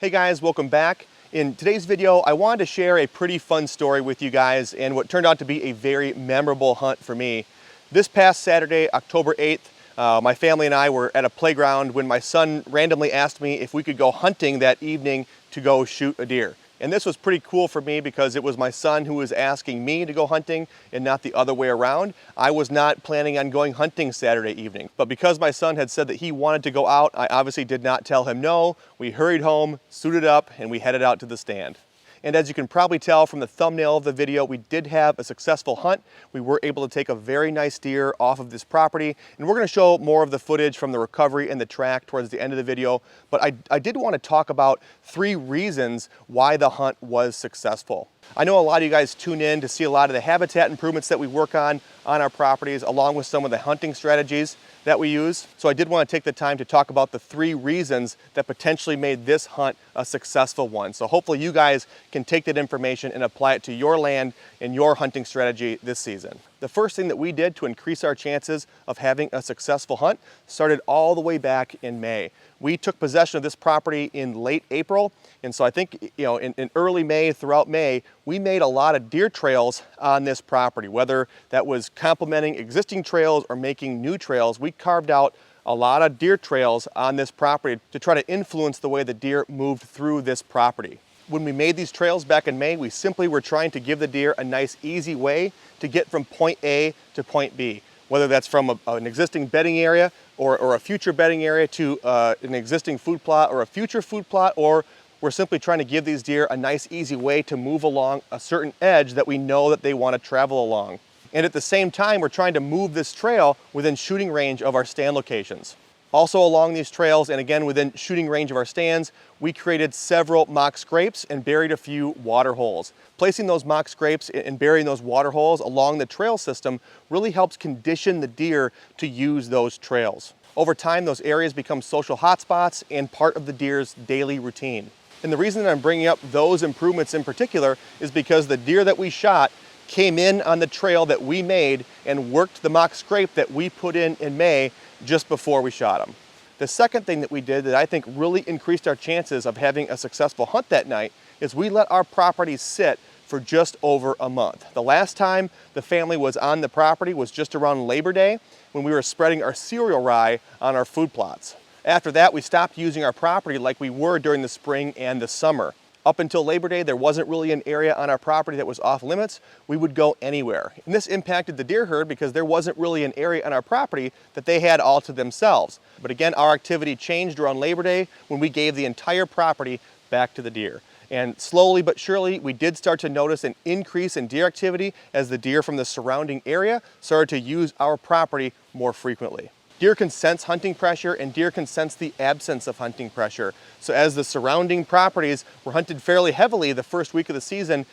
Hey guys, welcome back. In today's video, I wanted to share a pretty fun story with you guys and what turned out to be a very memorable hunt for me. This past Saturday, October 8th, my family and I were at a playground when my son randomly asked me if we could go hunting that evening to go shoot a deer. And this was pretty cool for me because it was my son who was asking me to go hunting and not the other way around. I was not planning on going hunting Saturday evening, but because my son had said that he wanted to go out, I obviously did not tell him no. We hurried home, suited up, and we headed out to the stand. And as you can probably tell from the thumbnail of the video, we did have a successful hunt. We were able to take a very nice deer off of this property, and we're gonna show more of the footage from the recovery and the track towards the end of the video. But I did wanna talk about 3 reasons why the hunt was successful. I know a lot of you guys tune in to see a lot of the habitat improvements that we work on our properties, along with some of the hunting strategies that we use. So I did want to take the time to talk about the 3 reasons that potentially made this hunt a successful one. So hopefully you guys can take that information and apply it to your land and your hunting strategy this season. The first thing that we did to increase our chances of having a successful hunt started all the way back in May. We took possession of this property in late April, and so I think in early May, throughout May, we made a lot of deer trails on this property. Whether that was complementing existing trails or making new trails, we carved out a lot of deer trails on this property to try to influence the way the deer moved through this property. When we made these trails back in May, we simply were trying to give the deer a nice, easy way to get from point A to point B, whether that's from an existing bedding area or a future bedding area to an existing food plot or a future food plot, or we're simply trying to give these deer a nice, easy way to move along a certain edge that we know that they want to travel along. And at the same time, we're trying to move this trail within shooting range of our stand locations. Also along these trails, and again within shooting range of our stands, we created several mock scrapes and buried a few water holes. Placing those mock scrapes and burying those water holes along the trail system really helps condition the deer to use those trails. Over time, those areas become social hotspots and part of the deer's daily routine. And the reason that I'm bringing up those improvements in particular is because the deer that we shot came in on the trail that we made and worked the mock scrape that we put in May just before we shot them. The second thing that we did that I think really increased our chances of having a successful hunt that night is we let our property sit for just over a month. The last time the family was on the property was just around Labor Day when we were spreading our cereal rye on our food plots. After that, we stopped using our property like we were during the spring and the summer. Up until Labor Day, there wasn't really an area on our property that was off limits. We would go anywhere. And this impacted the deer herd because there wasn't really an area on our property that they had all to themselves. But again, our activity changed around Labor Day when we gave the entire property back to the deer. And slowly but surely, we did start to notice an increase in deer activity as the deer from the surrounding area started to use our property more frequently. Deer can sense hunting pressure, and deer can sense the absence of hunting pressure. So as the surrounding properties were hunted fairly heavily the first week of the season,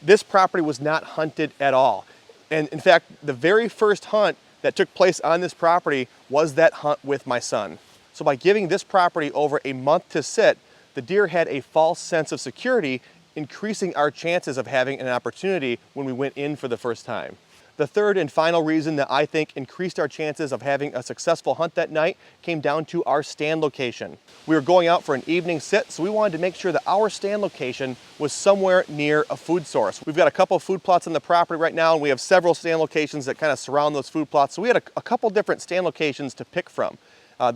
this property was not hunted at all. And in fact, the very first hunt that took place on this property was that hunt with my son. So by giving this property over a month to sit, the deer had a false sense of security, increasing our chances of having an opportunity when we went in for the first time. The third and final reason that I think increased our chances of having a successful hunt that night came down to our stand location. We were going out for an evening sit, so we wanted to make sure that our stand location was somewhere near a food source. We've got a couple of food plots on the property right now, and we have several stand locations that kind of surround those food plots. So we had a couple different stand locations to pick from.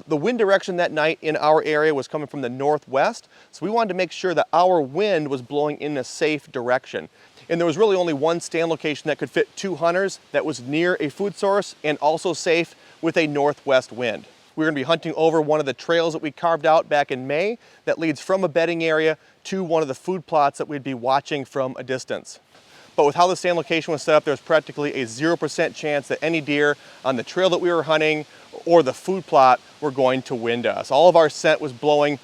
The wind direction that night in our area was coming from the northwest, so we wanted to make sure that our wind was blowing in a safe direction. And there was really only one stand location that could fit 2 hunters that was near a food source and also safe with a northwest wind. We're going to be hunting over one of the trails that we carved out back in May that leads from a bedding area to one of the food plots that we'd be watching from a distance. But with how the stand location was set up, there was practically a 0% chance that any deer on the trail that we were hunting or the food plot were going to wind us. All of our scent was blowing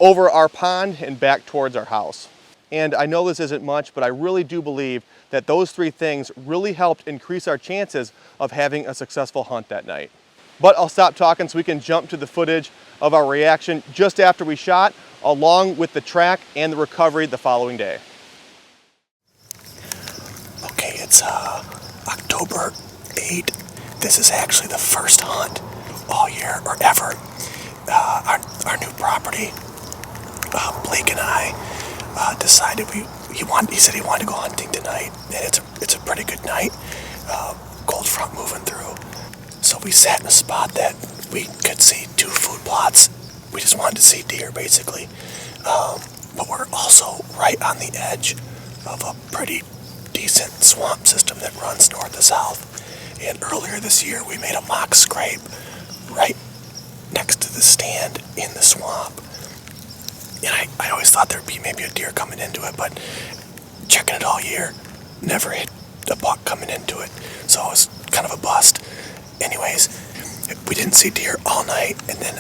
over our pond and back towards our house. And I know this isn't much, but I really do believe that those 3 things really helped increase our chances of having a successful hunt that night. But I'll stop talking so we can jump to the footage of our reaction just after we shot, along with the track and the recovery the following day. Okay, it's October 8th. This is actually the first hunt all year or ever. Our new property Blake and I decided he said he wanted to go hunting tonight, and it's a pretty good night. Cold front moving through. So we sat in a spot that we could see 2 food plots. We just wanted to see deer, basically. But we're also right on the edge of a pretty decent swamp system that runs north to south. And earlier this year, we made a mock scrape right next to the stand in the swamp. And I always thought there'd be maybe a deer coming into it, but checking it all year, never hit a buck coming into it. So it was kind of a bust. Anyways, we didn't see deer all night, and then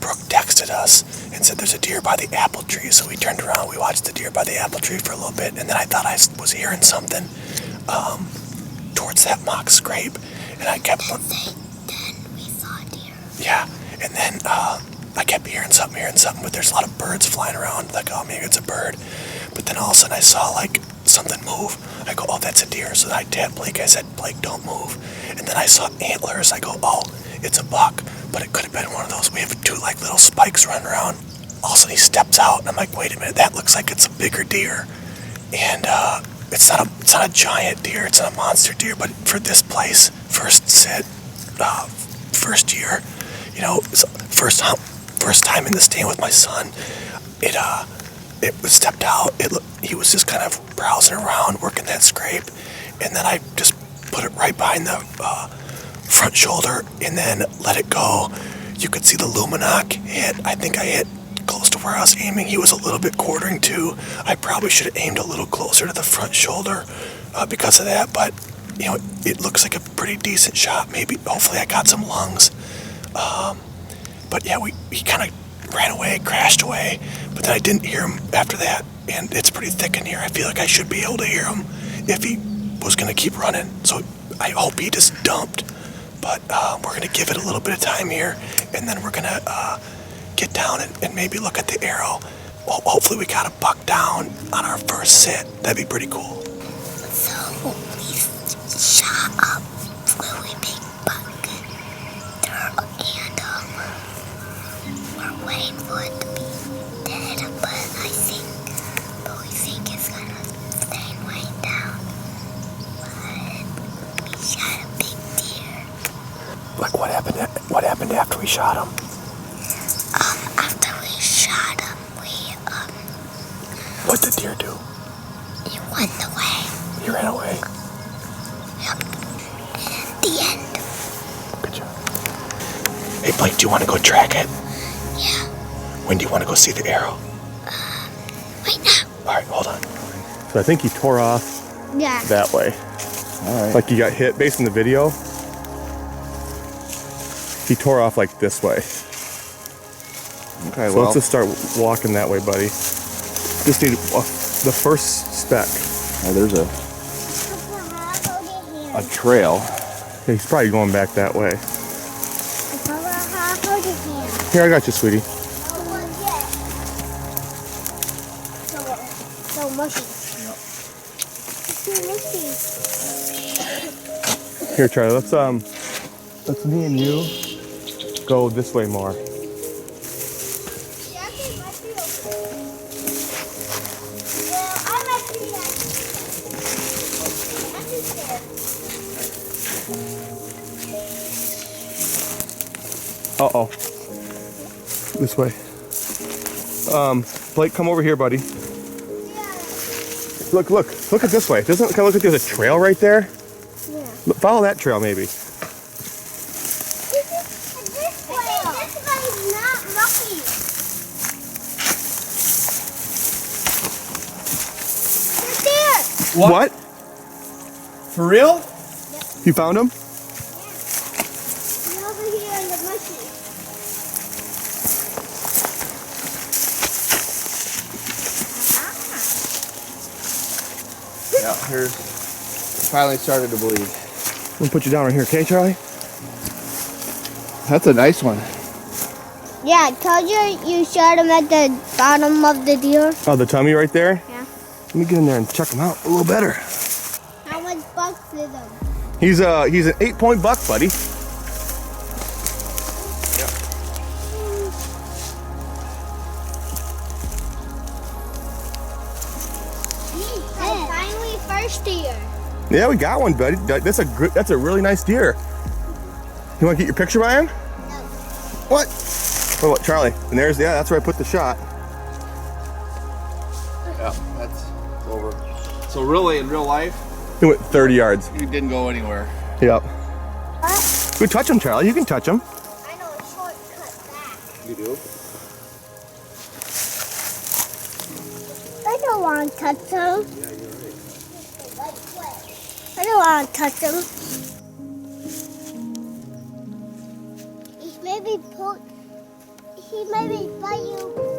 Brooke texted us and said there's a deer by the apple tree. So we turned around, we watched the deer by the apple tree for a little bit, and then I thought I was hearing something towards that mock scrape, and I kept... Then we saw deer. Yeah, and then I kept hearing something, but there's a lot of birds flying around, like, oh, maybe it's a bird. But then all of a sudden I saw, like, something move. I go, oh, that's a deer. So I tapped Blake, I said, Blake, don't move. And then I saw antlers. I go, oh, it's a buck. But it could have been one of those. We have 2, like, little spikes running around. All of a sudden he steps out, and I'm like, wait a minute, that looks like it's a bigger deer. And it's not a giant deer, it's not a monster deer, but for this place, first sit, first year, you know, first time in the stand with my son, it was stepped out. He was just kind of browsing around, working that scrape, and then I just put it right behind the front shoulder and then let it go. You could see the luminoc hit. I think I hit close to where I was aiming. He was a little bit quartering too. I probably should have aimed a little closer to the front shoulder because of that, but you know, it looks like a pretty decent shot. Maybe, hopefully I got some lungs. But yeah, he kind of ran away, crashed away, but then I didn't hear him after that, and it's pretty thick in here. I feel like I should be able to hear him if he was going to keep running, so I hope he just dumped, but we're going to give it a little bit of time here, and then we're going to get down and maybe look at the arrow. Well, hopefully we got a buck down on our first sit. That'd be pretty cool. So we shot up really big buck, and we're waiting for it to be dead, but we think it's gonna stay way down. But we shot a big deer. Like what happened after we shot him? After we shot him, What'd the deer do? he went away. He ran away. Yep. And the end. Good job. Hey Blake, do you want to go track it? Yeah. When do you want to go see the arrow? Right now. All right, hold on. So I think he tore off Yeah. that way. All right. Like he got hit based on the video. He tore off like this way. Okay, So let's just start walking that way, buddy. Just need the first speck. oh, there's a trail. Yeah, he's probably going back that way. Here, I got you, sweetie. So mushy. Here, Charlie. Let's me and you go this way more. Uh-oh. This way. Blake, come over here, buddy. Look at this way. Doesn't it kind of look like there's a trail right there? Yeah. Look, follow that trail, maybe. This way is not rocky. Right there. What? For real? You found him? He's over here in the bushes. Yeah, here's finally started to bleed. I'm gonna put you down right here, okay, Charlie? That's a nice one. Yeah, I told you shot him at the bottom of the deer. Oh, the tummy right there? Yeah. Let me get in there and check him out a little better. How much bucks is him? He's an 8-point buck, buddy. nice deer. Yeah, we got one, buddy. That's a really nice deer. You want to get your picture, Ryan? No. What? Oh, what, Charlie? And that's where I put the shot. Yeah, that's over. So really, in real life, He went 30 yards. you didn't go anywhere. Yep. What? Go touch him, Charlie. You can touch him. I know a shortcut back. You do? I don't want to touch him. Yeah, you're right. I don't want to touch him. He maybe bite you.